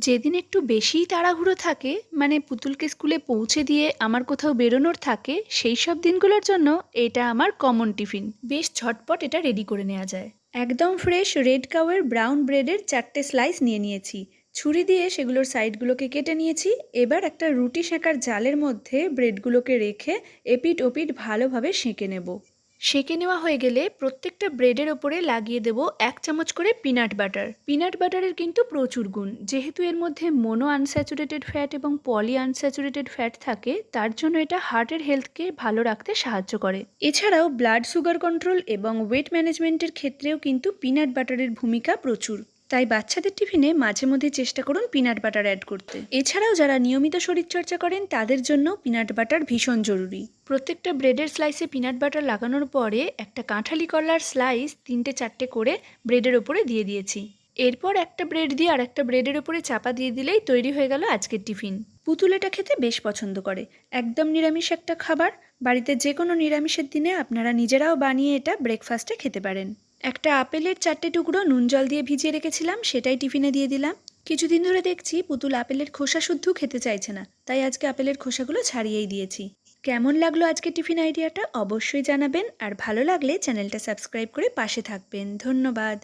যেদিন একটু বেশিই তাড়াহুড়ো থাকে, মানে পুতুলকে স্কুলে পৌঁছে দিয়ে আমার কোথাও বেরোনোর থাকে, সেই সব দিনগুলোর জন্য এটা আমার কমন টিফিন। বেশ ঝটপট এটা রেডি করে নেওয়া যায়। একদম ফ্রেশ রেড কাউয়ের ব্রাউন ব্রেডের 4টে স্লাইস নিয়ে নিয়েছি। ছুরি দিয়ে সেগুলোর সাইডগুলোকে কেটে নিয়েছি। এবার একটা রুটি সেঁকার জালের মধ্যে ব্রেডগুলোকে রেখে এপিট ওপিট ভালোভাবে সেঁকে নেব। সেঁকে নেওয়া হয়ে গেলে প্রত্যেকটা ব্রেডের ওপরে লাগিয়ে দেব 1 চামচ করে পিনাট বাটার। পিনাট বাটারের কিন্তু প্রচুর গুণ, যেহেতু এর মধ্যে মোনো আনস্যাচুরেটেড ফ্যাট এবং পলি আনস্যাচুরেটেড ফ্যাট থাকে, তার জন্য এটা হার্টের হেলথকে ভালো রাখতে সাহায্য করে। এছাড়াও ব্লাড সুগার কন্ট্রোল এবং ওয়েট ম্যানেজমেন্টের ক্ষেত্রেও কিন্তু পিনাট বাটারের ভূমিকা প্রচুর। তাই বাচ্চাদের টিফিনে মাঝে মধ্যে চেষ্টা করুন পিনাট বাটার অ্যাড করতে। এছাড়াও যারা নিয়মিত শরীরচর্চা করেন তাদের জন্য পিনাট বাটার ভীষণ জরুরি। প্রত্যেকটা ব্রেডের স্লাইসে পিনাট বাটার লাগানোর পরে একটা কাঁঠালি কলার স্লাইস 3-4টে করে ব্রেডের ওপরে দিয়ে দিয়েছি। এরপর একটা ব্রেড দিয়ে আর একটা ব্রেডের ওপরে চাপা দিয়ে দিলেই তৈরি হয়ে গেল আজকের টিফিন। পুতুল এটা খেতে বেশ পছন্দ করে। একদম নিরামিষ একটা খাবার। বাড়িতে যে কোনো নিরামিষের দিনে আপনারা নিজেরাও বানিয়ে এটা ব্রেকফাস্টে খেতে পারেন। একটা আপেলের 4টে টুকরো নুন জল দিয়ে ভিজিয়ে রেখেছিলাম, সেটাই টিফিনে দিয়ে দিলাম। কিছুদিন ধরে দেখছি পুতুল আপেলের খোসা শুদ্ধ খেতে চাইছে না, তাই আজকে আপেলের খোসাগুলো ছাড়িয়েই দিয়েছি। কেমন লাগলো আজকে টিফিন আইডিয়াটা অবশ্যই জানাবেন, আর ভালো লাগলে চ্যানেলটা সাবস্ক্রাইব করে পাশে থাকবেন। ধন্যবাদ।